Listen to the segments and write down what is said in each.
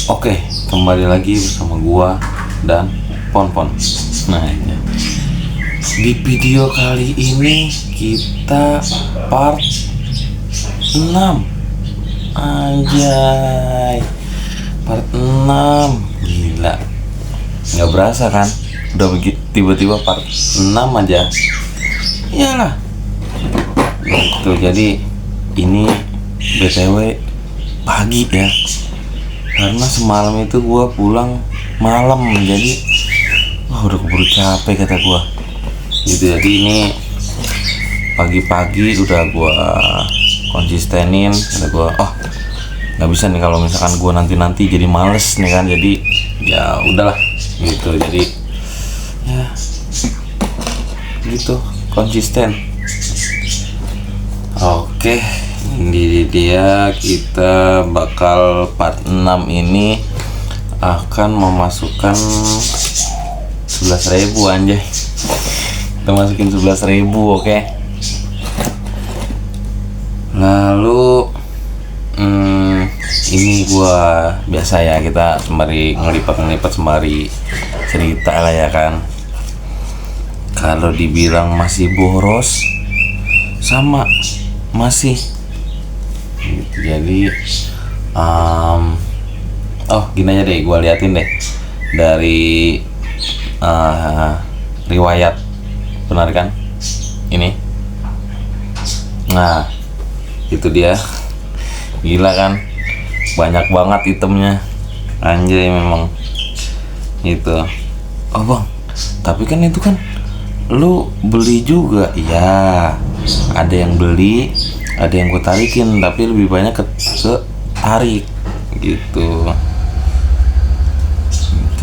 Oke, kembali lagi bersama gua dan Ponpon. Nah, ini. Di video kali ini kita part 6. Anjay. Part 6. Gila. Nggak berasa kan? Udah begitu tiba-tiba part 6 aja. Iyalah. Gitu. Jadi ini BTW pagi ya. Karena semalam itu gue pulang malam, jadi udah keburu capek kata gue gitu. Jadi ini pagi-pagi udah gue konsistenin, kata gue nggak bisa nih kalau misalkan gue nanti jadi males nih kan. Jadi ya udahlah gitu, jadi ya gitu konsisten. Oke, ini dia, kita bakal part 6 ini akan memasukkan 11.000 anjay. Kita masukin 11.000, oke. Lalu ini gua biasa ya, kita sembari ngelipat sembari cerita lah ya kan. Kalau dibilang masih boros, sama masih gitu. Jadi gini aja deh, gue liatin deh dari riwayat penarikan ini. Nah itu dia, gila kan, banyak banget itemnya anjay memang gitu. Oh bang, tapi kan itu kan lu beli juga ya. Ada yang beli, ada yang gue tarikin, tapi lebih banyak ke tarik gitu.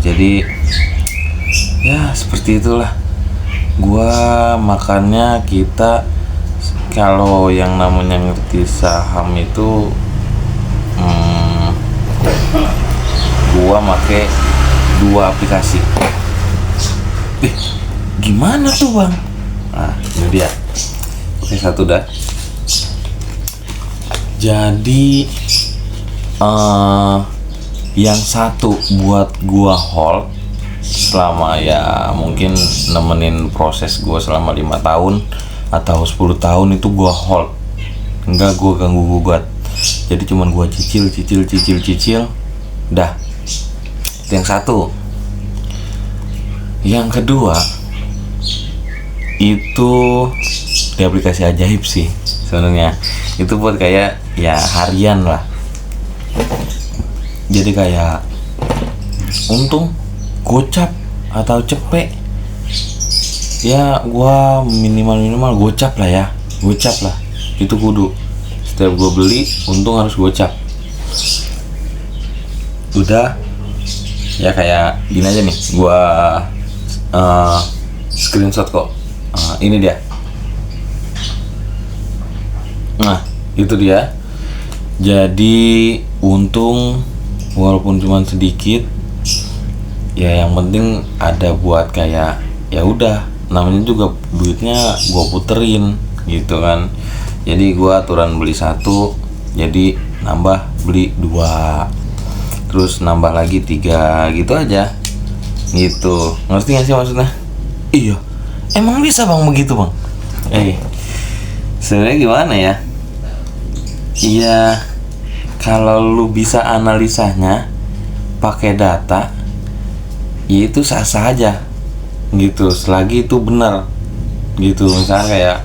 Jadi ya seperti itulah. Gua makannya, kita kalau yang namanya ngerti saham itu gua make 2 aplikasi. Gimana tuh bang? Nah ini dia. Oke, satu dah. Jadi yang satu buat gua hold selama ya mungkin nemenin proses gua selama 5 tahun atau 10 tahun, itu gua hold, enggak gua ganggu gugat. Jadi cuman gua cicil dah. Itu yang satu. Yang kedua itu di aplikasi ajaib sih sebenarnya. Itu buat kayak ya harian lah. Jadi kayak untung, gocap atau cepet ya, gua minimal gocap lah ya. Gocap lah, itu kudu setiap gua beli untung harus gocap. Udah ya, kayak gini aja nih, gua screenshot kok. Ini dia. Nah itu dia. Jadi untung walaupun cuma sedikit ya, yang penting ada buat kayak ya udah, namanya juga duitnya gua puterin gitu kan. Jadi gua aturan beli 1, jadi nambah beli 2, terus nambah lagi 3 gitu aja gitu. Ngerti gak sih maksudnya? Iya, emang bisa bang begitu bang? Sebenarnya gimana ya? Iya, kalau lu bisa analisanya pakai data, ya itu sah-sah aja gitu, selagi itu benar gitu. Misalnya kayak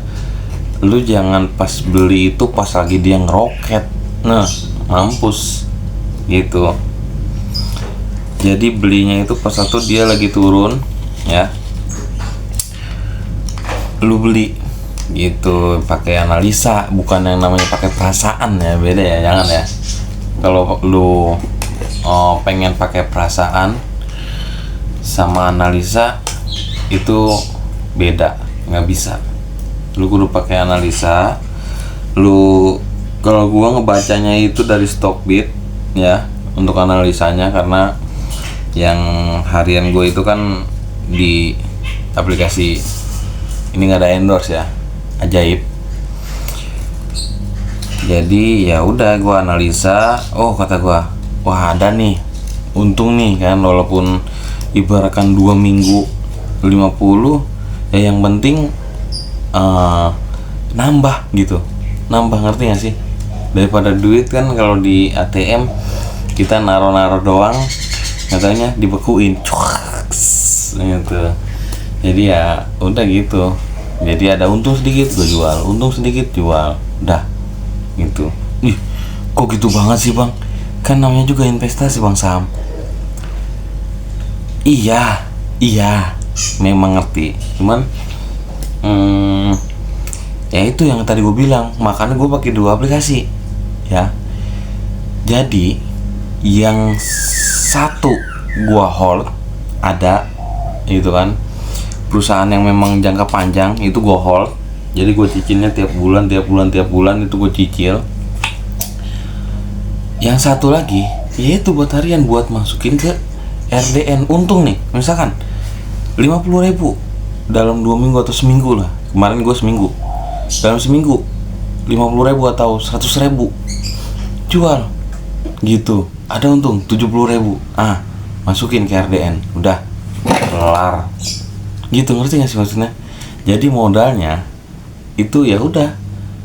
lu jangan pas beli itu pas lagi dia ngeroket, nah mampus gitu. Jadi belinya itu pas satu dia lagi turun ya, lu beli gitu, pakai analisa, bukan yang namanya pakai perasaan ya, beda ya, jangan ya. Kalau lu pengen pakai perasaan sama analisa itu beda, nggak bisa. Lu kudu pakai analisa. Lu, kalau gua ngebacanya itu dari Stockbit ya untuk analisanya, karena yang harian gue itu kan di aplikasi ini, nggak ada endorse ya, ajaib. Jadi ya udah, gue analisa, kata gue wah ada nih untung nih kan, walaupun ibaratkan 2 minggu 50, ya yang penting nambah gitu, nambah, ngerti gak sih? Daripada duit kan kalau di ATM kita naro-naro doang, katanya dibekuin gitu. Jadi ya udah gitu, jadi ada untung sedikit gue jual, untung sedikit jual, udah gitu. Ih, kok gitu banget sih bang? Kan namanya juga investasi bang saham. Iya, memang ngerti. Cuman, ya itu yang tadi gue bilang, makanya gue pakai 2 aplikasi, ya. Jadi, yang satu gue hold ada, gitu kan. Perusahaan yang memang jangka panjang itu gue hold. Jadi gue cicilnya tiap bulan itu gue cicil. Yang satu lagi, yaitu buat harian, buat masukin ke RDN. Untung nih, misalkan 50.000 dalam 2 minggu atau seminggu lah. Kemarin gue seminggu, dalam seminggu 50.000 atau 100.000 jual gitu, ada untung 70.000, masukin ke RDN, udah kelar gitu. Ngerti gak sih maksudnya? Jadi modalnya itu ya udah,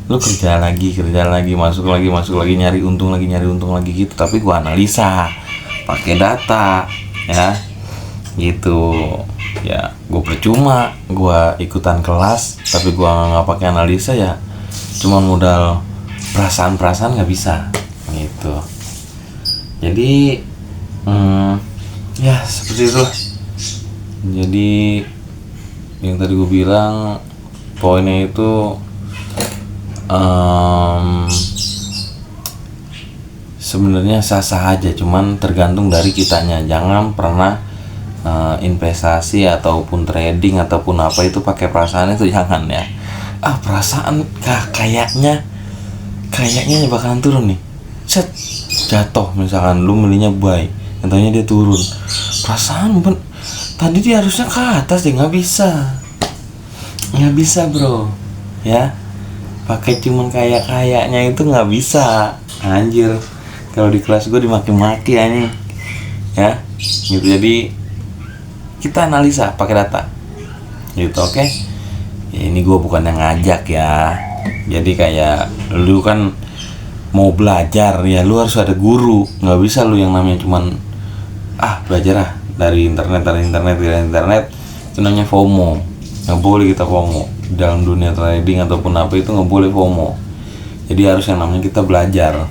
lu kerja lagi, masuk lagi, nyari untung lagi gitu. Tapi gua analisa pakai data, ya gitu. Ya gua percuma gua ikutan kelas tapi gua nggak pakai analisa, ya cuma modal perasaan nggak bisa gitu. Jadi ya seperti itulah. Jadi yang tadi gue bilang poinnya itu sebenarnya sah-sah aja, cuman tergantung dari kitanya. Jangan pernah investasi ataupun trading ataupun apa itu pakai perasaan, itu jangan ya. Perasaan kayaknya bakalan turun nih, set jatuh, misalkan lu belinya buy, katanya dia turun, perasaan tadi dia harusnya ke atas deh, nggak bisa bro, ya pakai cuman kayaknya itu nggak bisa, anjir. Kalau di kelas gue dimaki-maki anjing, ya gitu. Jadi kita analisa pakai data gitu, oke? Ya, ini gue bukan yang ngajak ya, jadi kayak lu kan mau belajar ya, lu harus ada guru, nggak bisa lu yang namanya cuman belajar dari internet. Itu namanya FOMO. Nggak boleh kita FOMO dalam dunia trading ataupun apa, itu nggak boleh FOMO. Jadi harus yang namanya kita belajar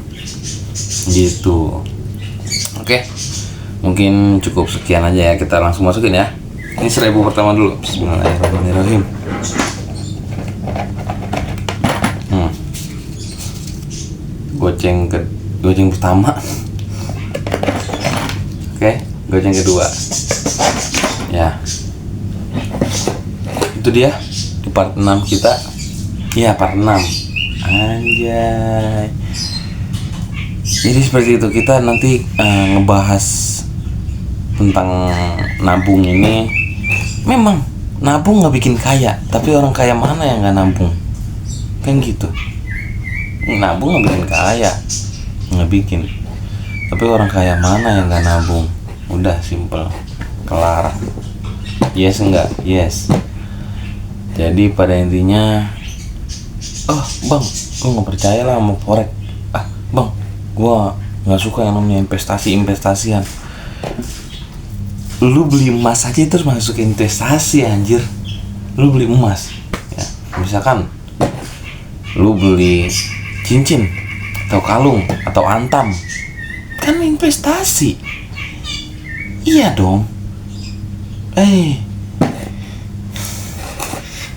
gitu. Oke, mungkin cukup sekian aja ya, kita langsung masukin ya. Ini 1.000 pertama dulu. Bismillahirrahmanirrahim. Goceng pertama. Oke, goceng kedua. Ya. Itu dia di part 6 kita. Iya, part 6. Anjay. Jadi seperti itu, kita nanti ngebahas tentang nabung ini. Memang nabung nggak bikin kaya, tapi orang kaya mana yang nggak nabung? Kan gitu. Nabung nggak bikin kaya, nggak bikin. Tapi orang kaya mana yang nggak nabung? Udah simple, kelar. Yes enggak? Yes. Jadi pada intinya, bang, gue nggak percaya lah sama forex. Bang, gue nggak suka yang namanya investasian. Lu beli emas aja itu masuk investasi, anjir. Lu beli emas, ya, misalkan lu beli cincin atau kalung atau antam, kan investasi. Iya dong.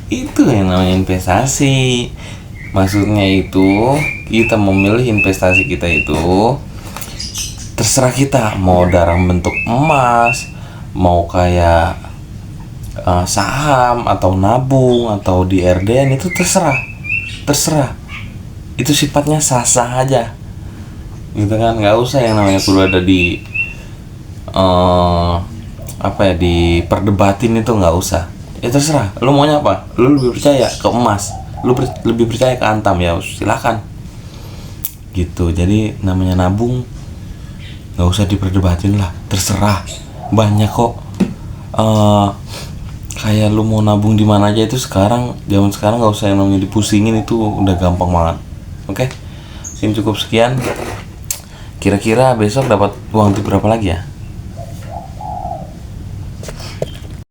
Itu yang namanya investasi. Maksudnya itu kita memilih investasi kita itu terserah kita, mau dalam bentuk emas, mau kayak saham atau nabung atau di RDN, itu terserah. Itu sifatnya sah-sah aja gitu kan, nggak usah yang namanya perlu ada di diperdebatin, itu nggak usah. Ya terserah, lu maunya apa? Lu lebih percaya ke emas, lu lebih percaya ke antam, ya silakan gitu. Jadi namanya nabung nggak usah diperdebatin lah, terserah, banyak kok. Kayak lu mau nabung di mana aja itu sekarang, zaman sekarang nggak usah yang namanya dipusingin, itu udah gampang banget. Oke, cukup sekian. Kira-kira besok dapat uang berapa lagi ya?